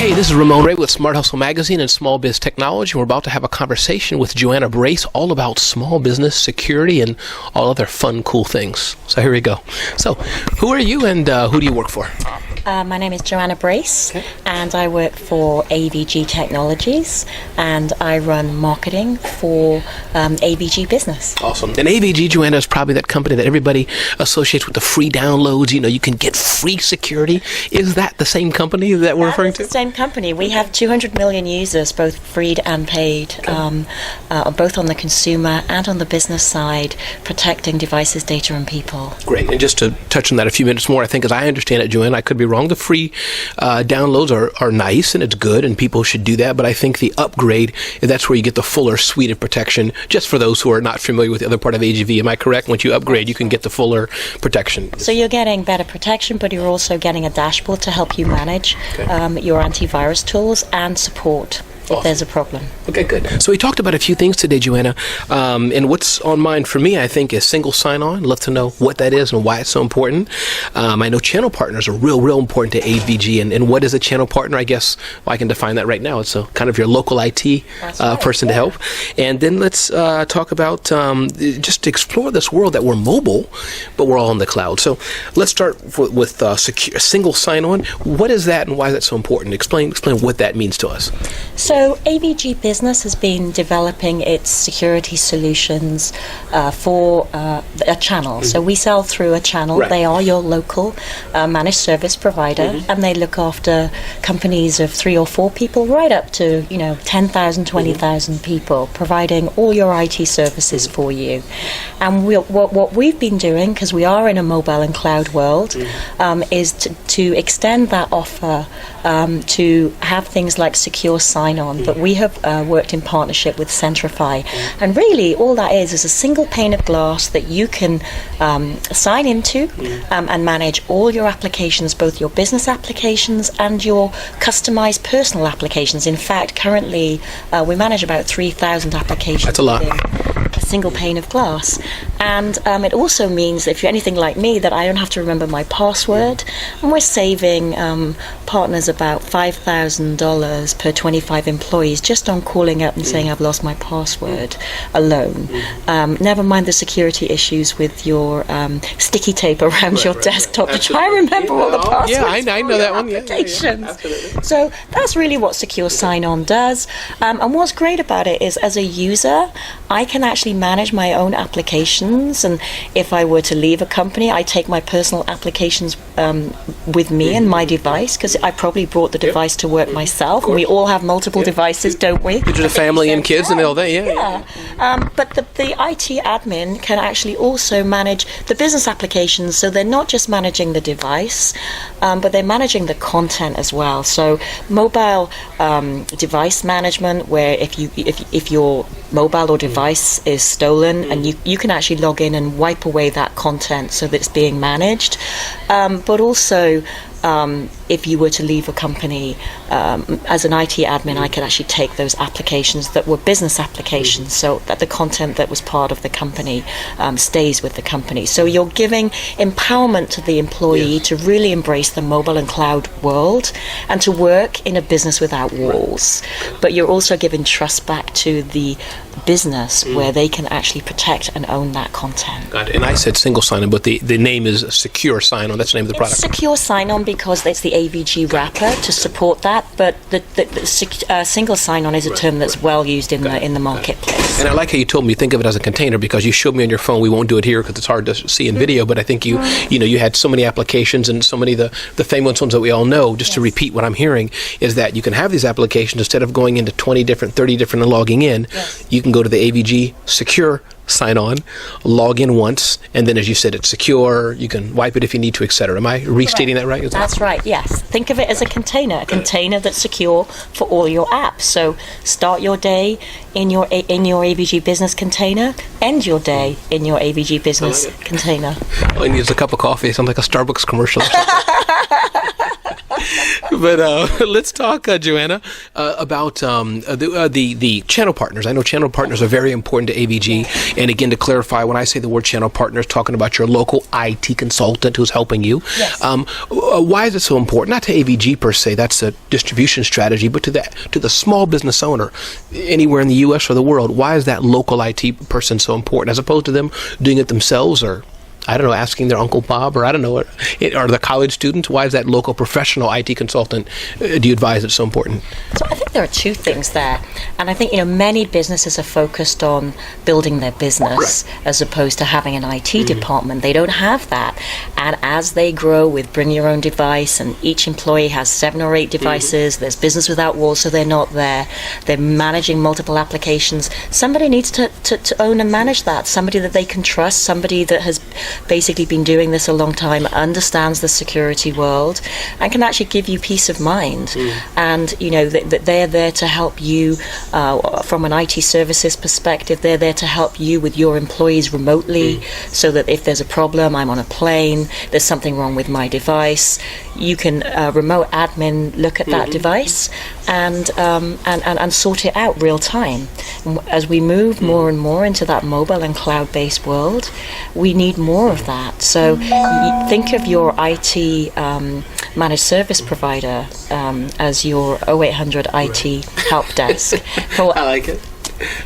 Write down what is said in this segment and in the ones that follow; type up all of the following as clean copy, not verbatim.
Hey, this is Ramon Ray with Smart Hustle Magazine and Small Biz Technology. We're about to have a conversation with Joanna Brace all about small business security and all other fun, cool things. So here we go. So, who are you and who do you work for? My name is Joanna Brace, and I work for AVG Technologies, and I run marketing for AVG Business. Awesome. And AVG, Joanna, is probably that company that everybody associates with the free downloads. You know, you can get free security. Is that the same company that we're referring to? The same company. We have 200 million users, both freed and paid, both on the consumer and on the business side, protecting devices, data, and people. Great. And just to touch on that a few minutes more, I think as I understand it, Joanna, I could be wrong. The free downloads are nice and it's good and people should do that, but I think the upgrade, that's where you get the fuller suite of protection, just for those who are not familiar with the other part of AVG. Am I correct? Once you upgrade, you can get the fuller protection. So you're getting better protection, but you're also getting a dashboard to help you manage your antivirus tools and support if there's a problem. Okay, good. So we talked about a few things today, Joanna, and what's on mind for me, I think, is single sign-on. Love to know what that is and why it's so important. I know channel partners are real important to AVG, and what is a channel partner? I guess I can define that right now. It's kind of your local IT person to help. And then let's talk about just to explore this world that we're mobile, but we're all in the cloud. So let's start with secure, single sign-on. What is that and why is that so important? Explain what that means to us. So AVG Business has been developing its security solutions for a channel. So we sell through a channel. Right. They are your local managed service provider, and they look after companies of 3 or 4 people right up to 10,000, 20,000 people, providing all your IT services for you. And what we've been doing, because we are in a mobile and cloud world, is to extend that offer to have things like secure sign-on. But we have worked in partnership with Centrify, and really all that is a single pane of glass that you can sign into and manage all your applications, both your business applications and your customized personal applications. In fact, currently we manage about 3,000 applications. That's a lot. A single pane of glass. And it also means, if you're anything like me, that I don't have to remember my password, and we're saving partners about $5,000 per 25 employees just on calling up and saying I've lost my password alone. Never mind the security issues with your sticky tape around your desktop to try and remember all the passwords. Yeah, I know that one. Applications. Absolutely. So that's really what Secure Sign-On does. And what's great about it is, as a user, I can actually manage my own applications, and if I were to leave a company, I take my personal applications with me and my device, because I probably brought the device to work myself, and we all have multiple devices, don't we? You're the family and kids and all that, But the IT admin can actually also manage the business applications, so they're not just managing the device, but they're managing the content as well. So mobile device management, where if your mobile or device is stolen, and you can actually log in and wipe away that content so that it's being managed, but also if you were to leave a company, as an IT admin, I could actually take those applications that were business applications, so that the content that was part of the company stays with the company. So you're giving empowerment to the employee to really embrace the mobile and cloud world and to work in a business without walls. But you're also giving trust back to the business where they can actually protect and own that content. Got it. And I said single sign-on, but the name is Secure Sign-On. That's the name of the product. It's Secure Sign-On because it's the AVG wrapper to support that, but the single sign-on is a term that's well used in the marketplace. And I like how you told me, think of it as a container, because you showed me on your phone. We won't do it here because it's hard to see in video, but I think you had so many applications, and so many the famous ones that we all know. Just to repeat what I'm hearing is that you can have these applications, instead of going into 20 different, 30 different and logging in, you can go to the AVG Secure Sign-On, log in once, and then, as you said, it's secure. You can wipe it if you need to, etc. Am I restating that right? That's right, yes. Think of it as a container that's secure for all your apps. So start your day in your AVG Business container, end your day in your AVG Business container. All you need is a cup of coffee. It sounds like a Starbucks commercial. But let's talk, Joanna, about the channel partners. I know channel partners are very important to AVG. And again, to clarify, when I say the word channel partners, talking about your local IT consultant who's helping you. Yes. Why is it so important? Not to AVG per se, that's a distribution strategy, but to the small business owner anywhere in the U.S. or the world. Why is that local IT person so important, as opposed to them doing it themselves, or I don't know, asking their Uncle Bob, or I don't know, or the college student? Why is that local professional IT consultant, do you advise it's so important? So I think there are two things there. And I think, many businesses are focused on building their business as opposed to having an IT department. They don't have that. And as they grow with bring your own device, and each employee has 7 or 8 devices, there's business without walls, so they're not there. They're managing multiple applications. Somebody needs to own and manage that. Somebody that they can trust, somebody that has basically been doing this a long time, understands the security world, and can actually give you peace of mind. And that they're there to help you from an IT services perspective. They're there to help you with your employees remotely, so that if there's a problem, I'm on a plane, there's something wrong with my device, you can remote admin look at that device and sort it out real time. As we move more and more into that mobile and cloud-based world, we need more of that. So think of your IT managed service provider as your 0800 IT help desk. I like it.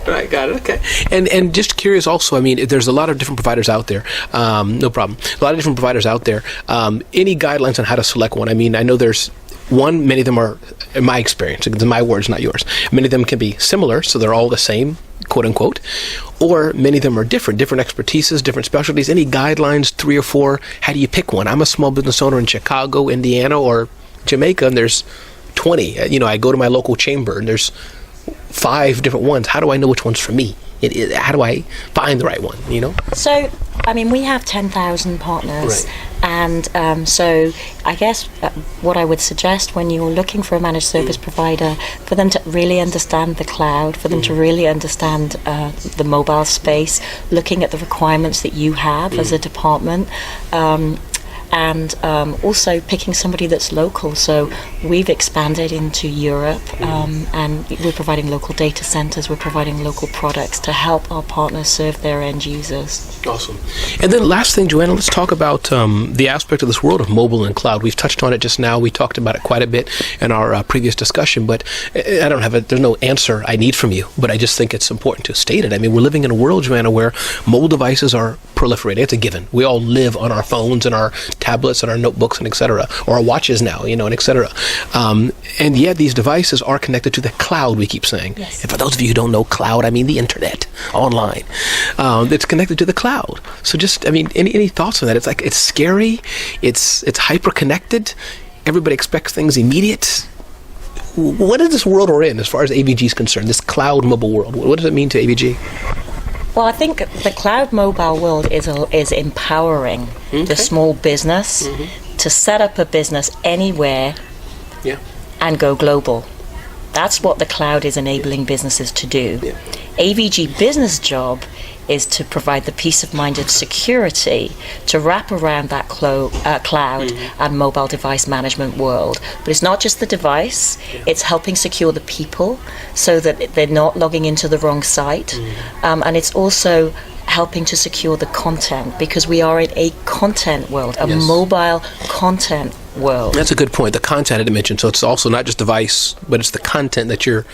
Right, got it. Okay. And just curious also, I mean, there's a lot of different providers out there. No problem. A lot of different providers out there. Any guidelines on how to select one? I mean, I know there's one, many of them are, in my experience, it's my words, not yours, many of them can be similar, so they're all the same, quote unquote, or many of them are different expertises, different specialties. Any guidelines, 3 or 4? How do you pick one? I'm a small business owner in Chicago, Indiana, or Jamaica, and there's 20. I go to my local chamber, and there's 5 different ones. How do I know which one's for me? How do I find the right one, So, I mean, we have 10,000 partners. Right. And so I guess what I would suggest when you're looking for a managed service provider, for them to really understand the cloud, for them to really understand the mobile space, looking at the requirements that you have as a department, and also picking somebody that's local. So we've expanded into Europe, and we're providing local data centers, we're providing local products to help our partners serve their end users. Awesome. And then last thing, Joanna, let's talk about the aspect of this world of mobile and cloud. We've touched on it just now. We talked about it quite a bit in our previous discussion, but there's no answer I need from you, but I just think it's important to state it. I mean, we're living in a world, Joanna, where mobile devices are proliferating. It's a given. We all live on our phones and our tablets and our notebooks and et cetera, or our watches now, and et cetera. And yet these devices are connected to the cloud, we keep saying. Yes. And for those of you who don't know cloud, I mean the internet, online. It's connected to the cloud. So just, I mean, any thoughts on that? It's like, it's scary, it's hyper-connected, everybody expects things immediate. What is this world we're in as far as AVG is concerned, this cloud mobile world? What does it mean to AVG? Well, I think the cloud mobile world is empowering the small business to set up a business anywhere and go global. That's what the cloud is enabling businesses to do. Yeah. AVG Business job is to provide the peace of mind and security to wrap around that cloud and mobile device management world. But it's not just the device, it's helping secure the people so that they're not logging into the wrong site. And it's also helping to secure the content, because we are in a content world, a mobile content world. That's a good point, the content I didn't mention. So it's also not just device, but it's the content that you're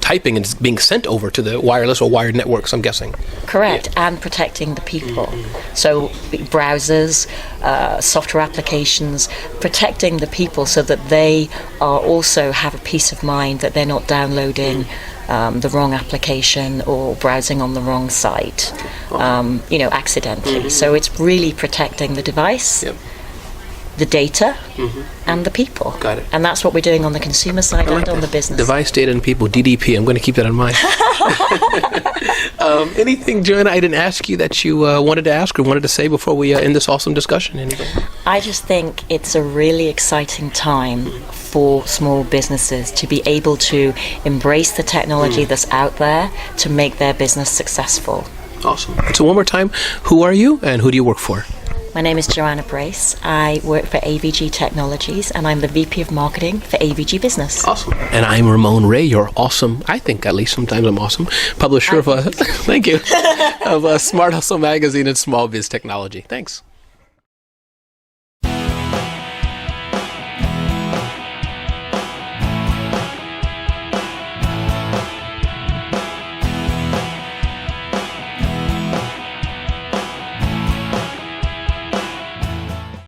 typing and it's being sent over to the wireless or wired networks, I'm guessing. Correct, and protecting the people. So browsers, software applications, protecting the people so that they are also have a peace of mind that they're not downloading the wrong application or browsing on the wrong site, accidentally. So it's really protecting the device, the data, and the people. Got it. And that's what we're doing on the consumer side and on the business. Device, data, and people, DDP. I'm going to keep that in mind. Anything, Joanna, I didn't ask you that you wanted to ask or wanted to say before we end this awesome discussion? Anything? I just think it's a really exciting time for small businesses to be able to embrace the technology that's out there to make their business successful. Awesome. So one more time, who are you and who do you work for? My name is Joanna Brace. I work for AVG Technologies, and I'm the VP of Marketing for AVG Business. Awesome. And I'm Ramon Ray, your awesome, I think at least sometimes I'm awesome, publisher of, thank you, of Smart Hustle Magazine and Small Biz Technology. Thanks.